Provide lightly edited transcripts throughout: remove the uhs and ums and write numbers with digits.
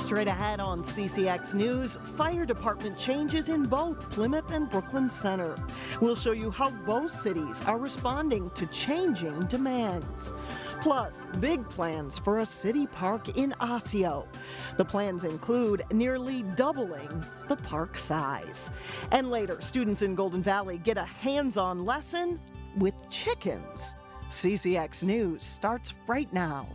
Straight ahead on CCX News, fire department changes in both Plymouth and Brooklyn Center. We'll show you how both cities are responding to changing demands. Plus, big plans for a city park in Osseo. The plans include nearly doubling the park size. And later, students in Golden Valley get a hands-on lesson with chickens. CCX News starts right now.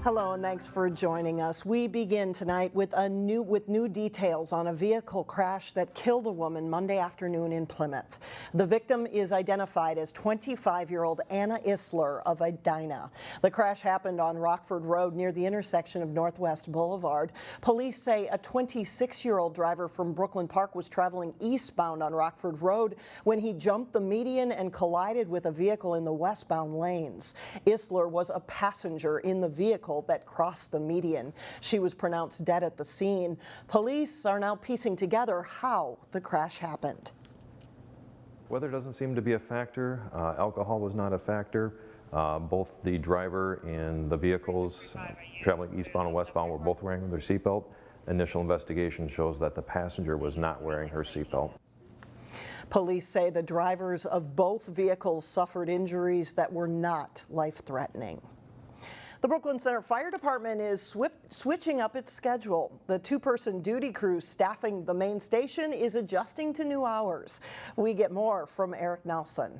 Hello and thanks for joining us. We begin tonight with new details on a vehicle crash that killed a woman Monday afternoon in Plymouth. The victim is identified as 25-year-old Anna Isler of Edina. The crash happened on Rockford Road near the intersection of Northwest Boulevard. Police say a 26-year-old driver from Brooklyn Park was traveling eastbound on Rockford Road when he jumped the median and collided with a vehicle in the westbound lanes. Isler was a passenger in the vehicle that crossed the median. She was pronounced dead at the scene. Police are now piecing together how the crash happened. Weather doesn't seem to be a factor. Alcohol was not a factor. Both the driver and the vehicles traveling eastbound and westbound were both wearing their seatbelt. Initial investigation shows that the passenger was not wearing her seatbelt. Police say the drivers of both vehicles suffered injuries that were not life-threatening. The Brooklyn Center Fire Department is switching up its schedule. The two-person duty crew staffing the main station is adjusting to new hours. We get more from Eric Nelson.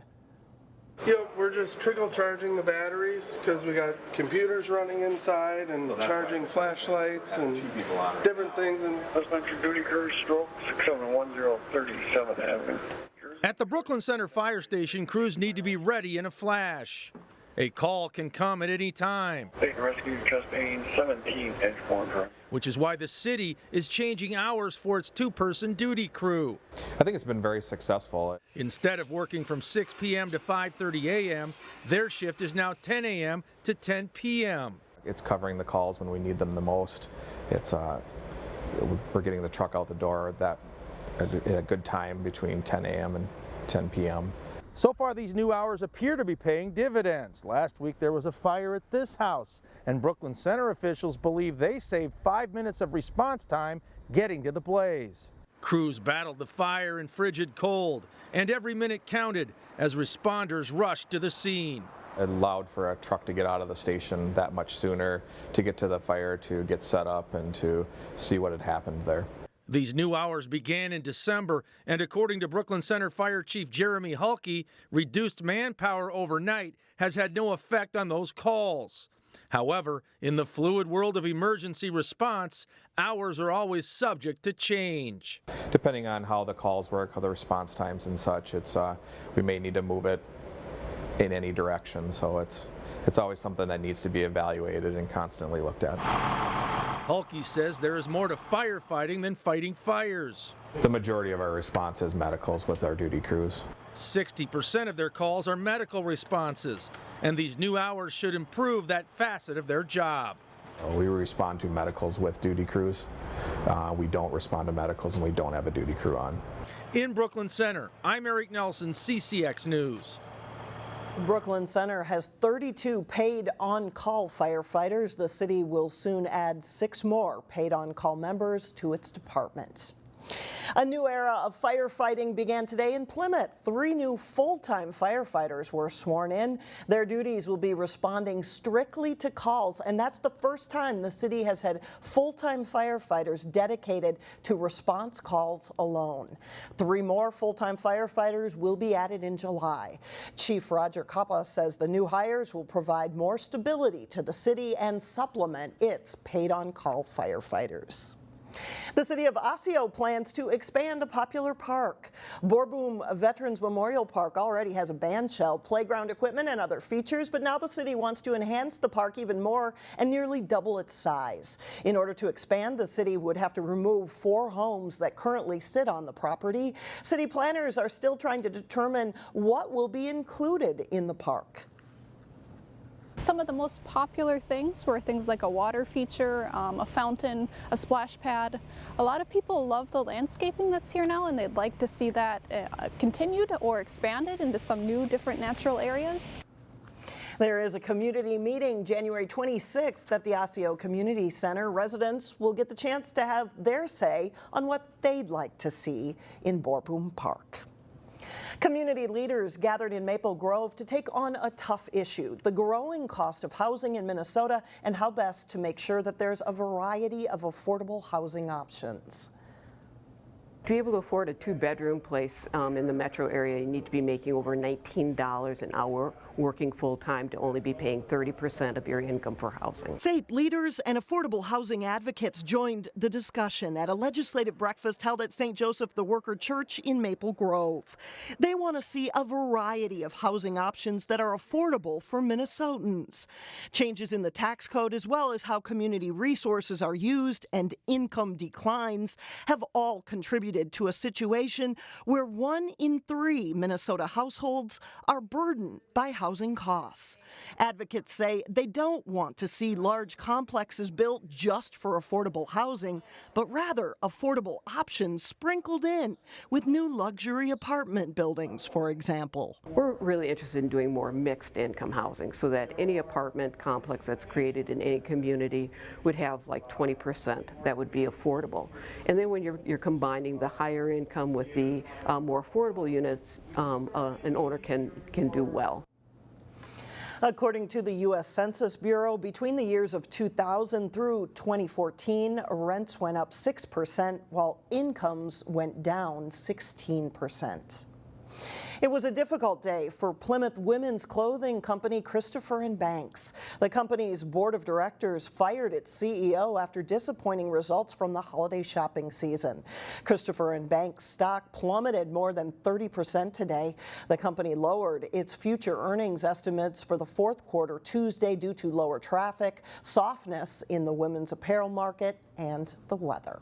Yep, we're just trickle charging the batteries because we got computers running inside and so charging flashlights and different things. Residential duty crew, stroke 671 37th Avenue. At the Brooklyn Center Fire Station, crews need to be ready in a flash. A call can come at any time, State Rescue Chastain 17 Edgewater Drive, which is why the city is changing hours for its two-person duty crew. I think it's been very successful. Instead of working from 6 p.m. to 5:30 a.m., their shift is now 10 a.m. to 10 p.m. It's covering the calls when we need them the most. It's we're getting the truck out the door at a good time between 10 a.m. and 10 p.m. So far, these new hours appear to be paying dividends. Last week, there was a fire at this house, and Brooklyn Center officials believe they saved 5 minutes of response time getting to the blaze. Crews battled the fire in frigid cold, and every minute counted as responders rushed to the scene. It allowed for a truck to get out of the station that much sooner, to get to the fire, to get set up, and to see what had happened there. These new hours began in December, and according to Brooklyn Center Fire Chief Jeremy Hulke, reduced manpower overnight has had no effect on those calls. However, in the fluid world of emergency response, hours are always subject to change. Depending on how the calls work, how the response times and such, we may need to move it in any direction, so it's always something that needs to be evaluated and constantly looked at. Hulke says there is more to firefighting than fighting fires. The majority of our response is medicals with our duty crews. 60% of their calls are medical responses, and these new hours should improve that facet of their job. We respond to medicals with duty crews. We don't respond to medicals when we don't have a duty crew on. In Brooklyn Center, I'm Eric Nelson, CCX News. Brooklyn Center has 32 paid on-call firefighters. The city will soon add 6 more paid on-call members to its department. A new era of firefighting began today in Plymouth. 3 new full-time firefighters were sworn in. Their duties will be responding strictly to calls, and that's the first time the city has had full-time firefighters dedicated to response calls alone. 3 more full-time firefighters will be added in July. Chief Roger Coppa says the new hires will provide more stability to the city and supplement its paid-on-call firefighters. The city of Osseo plans to expand a popular park. Boerboom Veterans Memorial Park already has a band shell, playground equipment, and other features, but now the city wants to enhance the park even more and nearly double its size. In order to expand, the city would have to remove 4 homes that currently sit on the property. City planners are still trying to determine what will be included in the park. Some of the most popular things were things like a water feature, a fountain, a splash pad. A lot of people love the landscaping that's here now, and they'd like to see that continued or expanded into some new different natural areas. There is a community meeting January 26th at the Osseo Community Center. Residents will get the chance to have their say on what they'd like to see in Boerboom Park. Community leaders gathered in Maple Grove to take on a tough issue, the growing cost of housing in Minnesota and how best to make sure that there's a variety of affordable housing options. To be able to afford a two-bedroom place in the metro area, you need to be making over $19 an hour, working full-time to only be paying 30% of your income for housing. Faith leaders and affordable housing advocates joined the discussion at a legislative breakfast held at St. Joseph the Worker Church in Maple Grove. They want to see a variety of housing options that are affordable for Minnesotans. Changes in the tax code, as well as how community resources are used and income declines, have all contributed to a situation where 1 in 3 Minnesota households are burdened by housing costs. Advocates say they don't want to see large complexes built just for affordable housing, but rather affordable options sprinkled in with new luxury apartment buildings, for example. We're really interested in doing more mixed income housing so that any apartment complex that's created in any community would have like 20% that would be affordable. And then when you're combining the higher income with the more affordable units, an owner can do well. According to the U.S. Census Bureau, between the years of 2000 through 2014, rents went up 6%, while incomes went down 16%. It was a difficult day for Plymouth women's clothing company Christopher & Banks. The company's board of directors fired its CEO after disappointing results from the holiday shopping season. Christopher & Banks stock plummeted more than 30% today. The company lowered its future earnings estimates for the fourth quarter Tuesday due to lower traffic, softness in the women's apparel market, and the weather.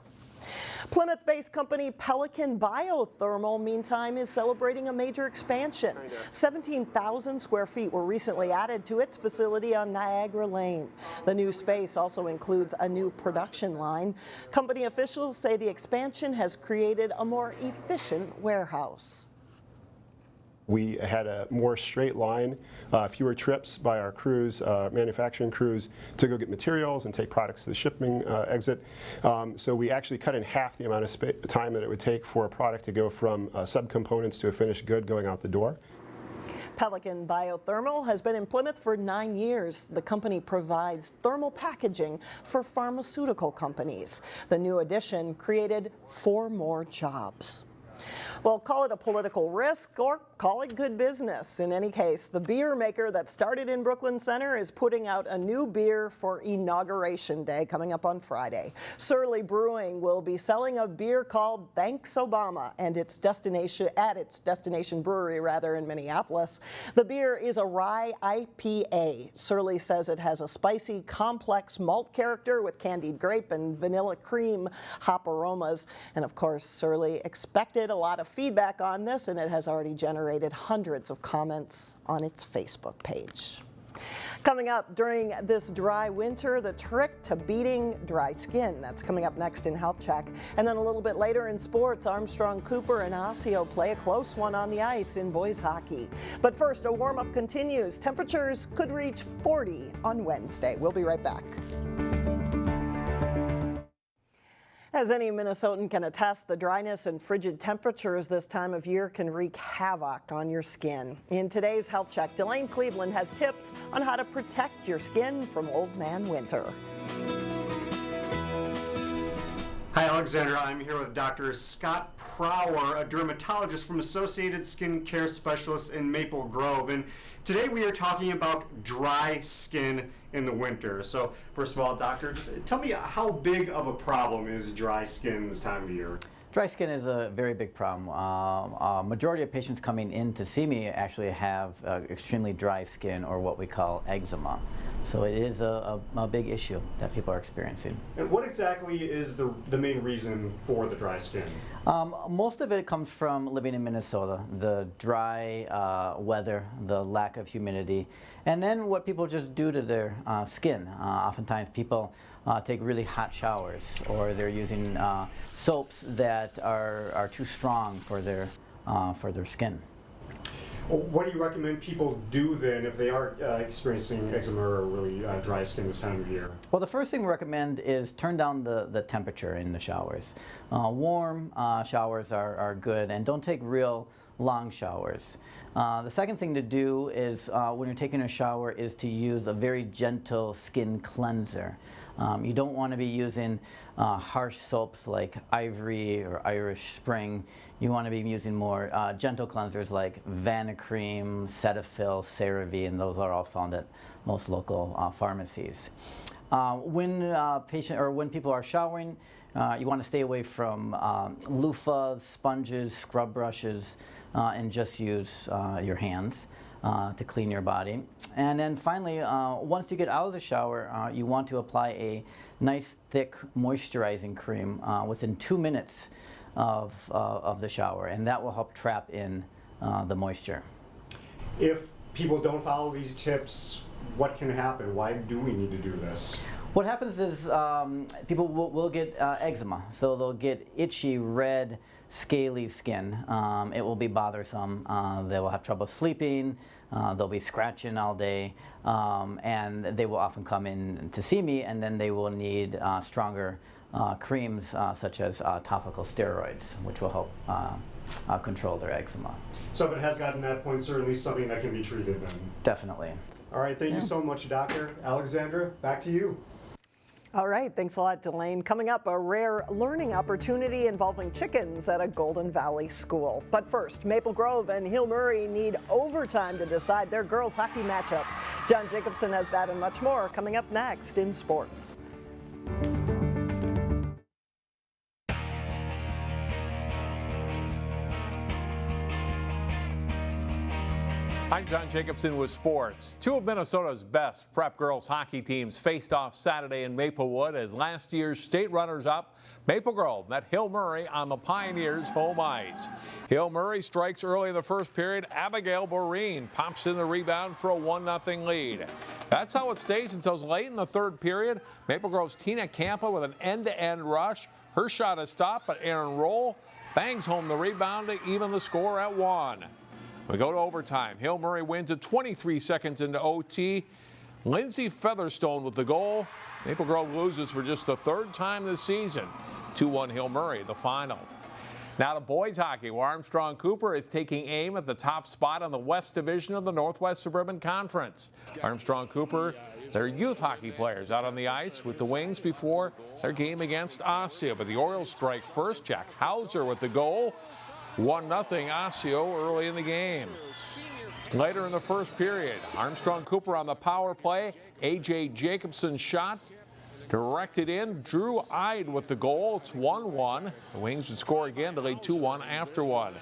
Plymouth-based company Pelican Biothermal, meantime, is celebrating a major expansion. 17,000 square feet were recently added to its facility on Niagara Lane. The new space also includes a new production line. Company officials say the expansion has created a more efficient warehouse. We had a more straight line, fewer trips by our crews, manufacturing crews, to go get materials and take products to the shipping exit. So we actually cut in half the amount of time that it would take for a product to go from subcomponents to a finished good going out the door. Pelican Biothermal has been in Plymouth for 9 years. The company provides thermal packaging for pharmaceutical companies. The new addition created 4 more jobs. Well, call it a political risk or call it good business. In any case, the beer maker that started in Brooklyn Center is putting out a new beer for Inauguration Day coming up on Friday. Surly Brewing will be selling a beer called Thanks Obama and its destination brewery in Minneapolis. The beer is a rye IPA. Surly says it has a spicy, complex malt character with candied grape and vanilla cream hop aromas. And of course, Surly expected a lot of feedback on this, and it has already generated hundreds of comments on its Facebook page. Coming up during this dry winter, the trick to beating dry skin. That's coming up next in Health Check. And then a little bit later in sports, Armstrong-Cooper and Osseo play a close one on the ice in boys hockey. But first, a warm-up continues. Temperatures could reach 40 on Wednesday. We'll be right back. As any Minnesotan can attest, the dryness and frigid temperatures this time of year can wreak havoc on your skin. In today's Health Check, Delane Cleveland has tips on how to protect your skin from old man winter. Hi, Alexandra. I'm here with Dr. Scott Prower, a dermatologist from Associated Skin Care Specialists in Maple Grove. And today we are talking about dry skin in the winter. So first of all, doctor, just tell me, how big of a problem is dry skin this time of year? Dry skin is a very big problem. Majority of patients coming in to see me actually have extremely dry skin, or what we call eczema. So it is a big issue that people are experiencing. And what exactly is the main reason for the dry skin? Most of it comes from living in Minnesota, the dry weather, the lack of humidity, and then what people just do to their skin. Oftentimes people take really hot showers, or they're using soaps that are too strong for their skin. What do you recommend people do then if they are experiencing eczema or really dry skin this time of year? Well, the first thing we recommend is turn down the temperature in the showers. Warm showers are good, and don't take real long showers. The second thing to do is when you're taking a shower is to use a very gentle skin cleanser. You don't want to be using harsh soaps like Ivory or Irish Spring. You want to be using more gentle cleansers like Vanicream, Cetaphil, CeraVe, and those are all found at most local pharmacies. When people are showering, you want to stay away from loofahs, sponges, scrub brushes, and just use your hands to clean your body. And then finally, once you get out of the shower, you want to apply a nice thick moisturizing cream within 2 minutes of the shower, and that will help trap in the moisture. If people don't follow these tips, what can happen? Why do we need to do this? What happens is people will get eczema, so they'll get itchy, red, scaly skin. It will be bothersome. They will have trouble sleeping. They'll be scratching all day, and they will often come in to see me, and then they will need stronger creams such as topical steroids, which will help control their eczema. So if it has gotten to that point, certainly something that can be treated then. Definitely. All right, thank you so much, Dr. Alexandra. Back to you. All right, thanks a lot, Delane. Coming up, a rare learning opportunity involving chickens at a Golden Valley school. But first, Maple Grove and Hill Murray need overtime to decide their girls' hockey matchup. John Jacobson has that and much more coming up next in sports. I'm John Jacobson with sports. Two of Minnesota's best prep girls hockey teams faced off Saturday in Maplewood as last year's state runners-up Maple Grove met Hill Murray on the Pioneers' home ice. Hill Murray strikes early in the first period. Abigail Boreen pops in the rebound for a 1-0 lead. That's how it stays until late in the third period. Maple Grove's Tina Campa with an end-to-end rush. Her shot is stopped, but Aaron Roll bangs home the rebound to even the score at 1. We go to overtime. Hill Murray wins at 23 seconds into OT. Lindsay Featherstone with the goal. Maple Grove loses for just the third time this season. 2-1 Hill Murray, the final. Now to boys hockey, where Armstrong-Cooper is taking aim at the top spot on the West Division of the Northwest Suburban Conference. Armstrong-Cooper, their youth hockey players out on the ice with the Wings before their game against Osseo. But the Orioles strike first. Jack Hauser with the goal. 1-0 Osseo early in the game. Later in the first period, Armstrong-Cooper on the power play. A.J. Jacobson's shot directed in. Drew Ide with the goal. It's 1-1. The Wings would score again to lead 2-1 after one.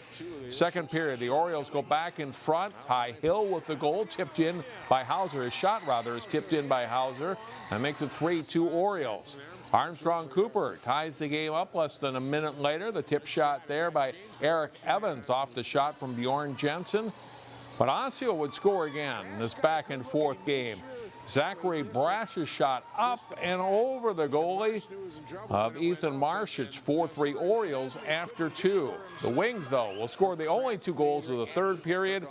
Second period, the Orioles go back in front. Ty Hill with the goal, tipped in by Hauser. His shot, rather, is tipped in by Hauser. That makes it 3-2 Orioles. Armstrong-Cooper ties the game up less than a minute later. The tip shot there by Eric Evans off the shot from Bjorn Jensen. But Osseo would score again in this back and forth game. Zachary Brash's shot up and over the goalie of Ethan Marsh. It's 4-3 Orioles after 2. The Wings, though, will score the only 2 goals of the third period.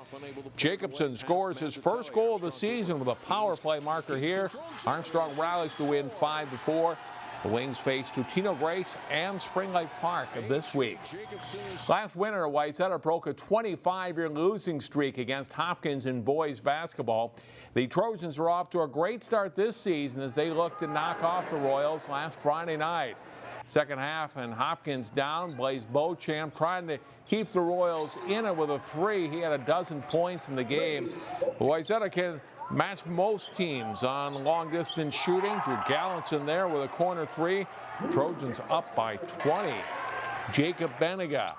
Jacobson scores his first goal of the season with a power play marker here. Armstrong rallies to win 5-4. The Wings face Tutino Grace and Spring Lake Park this week. Last winter, Wayzata broke a 25-year losing streak against Hopkins in boys basketball. The Trojans are off to a great start this season as they look to knock off the Royals last Friday night. Second half, and Hopkins down. Blaise Beauchamp trying to keep the Royals in it with a 3. He had a dozen points in the game. Wayzata can match most teams on long-distance shooting. Drew Gallant's in there with a corner 3. The Trojans up by 20. Jacob Benega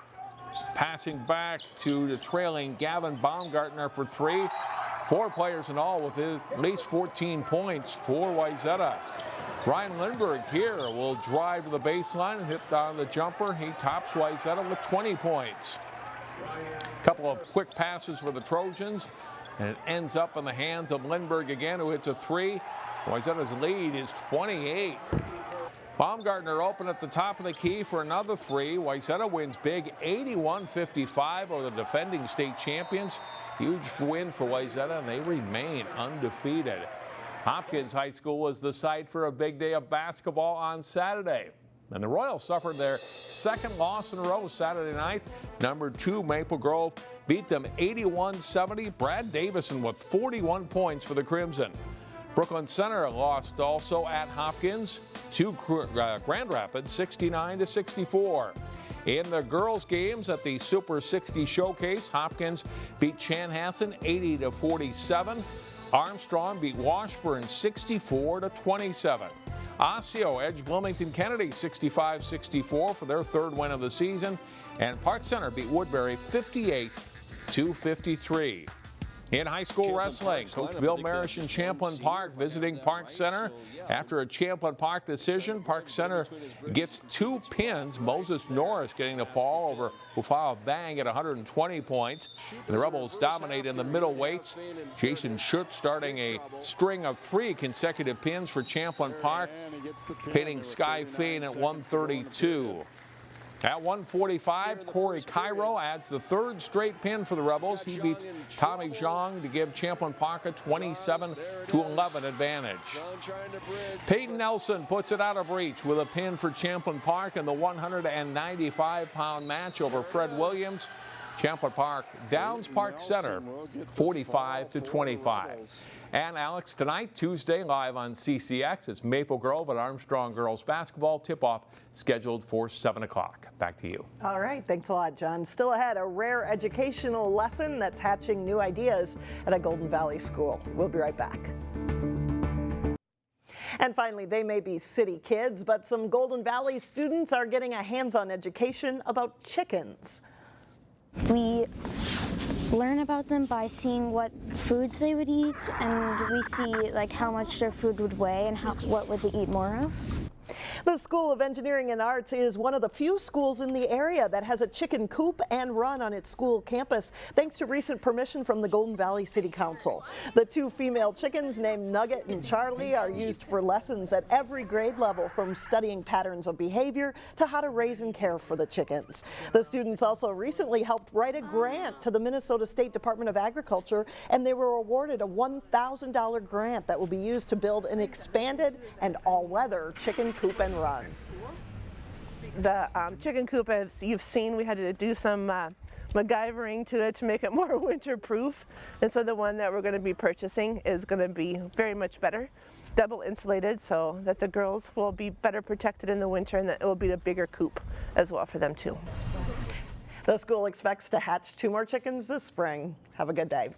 passing back to the trailing Gavin Baumgartner for 3. 4 players in all with at least 14 points for Wayzata. Ryan Lindbergh here will drive to the baseline and hit down the jumper. He tops Wayzata with 20 points. A couple of quick passes for the Trojans, and it ends up in the hands of Lindbergh again, who hits a 3. Wayzata's lead is 28. Baumgartner open at the top of the key for another 3. Wayzata wins big 81-55 over the defending state champions. Huge win for Wayzata, and they remain undefeated. Hopkins High School was the site for a big day of basketball on Saturday. And the Royals suffered their second loss in a row Saturday night. Number 2 Maple Grove beat them 81-70. Brad Davison with 41 points for the Crimson. Brooklyn Center lost also at Hopkins to Grand Rapids 69-64. In the girls' games at the Super 60 Showcase, Hopkins beat Chanhassen 80-47. Armstrong beat Washburn 64-27. Osseo edged Bloomington Kennedy 65-64 for their third win of the season. And Park Center beat Woodbury 58-53. In high school wrestling, Coach Bill Marish in Champlin Park visiting Park Center. After a Champlin Park decision, Park Center gets 2 pins. Moses Norris getting the fall over Ufao Bang at 120 points. And the Rebels dominate in the middle weights. Jason Schutz starting a string of 3 consecutive pins for Champlin Park, pinning Sky Fane at 132. At 145, Corey Cairo adds the 3rd straight pin for the Rebels. He beats Tommy Zhang to give Champlin Park a 27-11 advantage. Peyton Nelson puts it out of reach with a pin for Champlin Park in the 195-pound match over Fred Williams. Champlin Park downs Park Center 45-25. And Alex, tonight, Tuesday, live on CCX, it's Maple Grove and Armstrong girls basketball tip-off scheduled for 7 o'clock. Back to you. All right, thanks a lot, John. Still ahead, a rare educational lesson that's hatching new ideas at a Golden Valley school. We'll be right back. And finally, they may be city kids, but some Golden Valley students are getting a hands-on education about chickens. We learn about them by seeing what foods they would eat, and we see like how much their food would weigh and what would they eat more of. The School of Engineering and Arts is one of the few schools in the area that has a chicken coop and run on its school campus, thanks to recent permission from the Golden Valley City Council. The 2 female chickens named Nugget and Charlie are used for lessons at every grade level, from studying patterns of behavior to how to raise and care for the chickens. The students also recently helped write a grant to the Minnesota State Department of Agriculture, and they were awarded a $1,000 grant that will be used to build an expanded and all-weather chicken coop and run. The chicken coop, as you've seen, we had to do some MacGyvering to it to make it more winter-proof, and so the one that we're going to be purchasing is going to be very much better, double insulated, so that the girls will be better protected in the winter, and that it will be a bigger coop as well for them too. The school expects to hatch 2 more chickens this spring. Have a good day.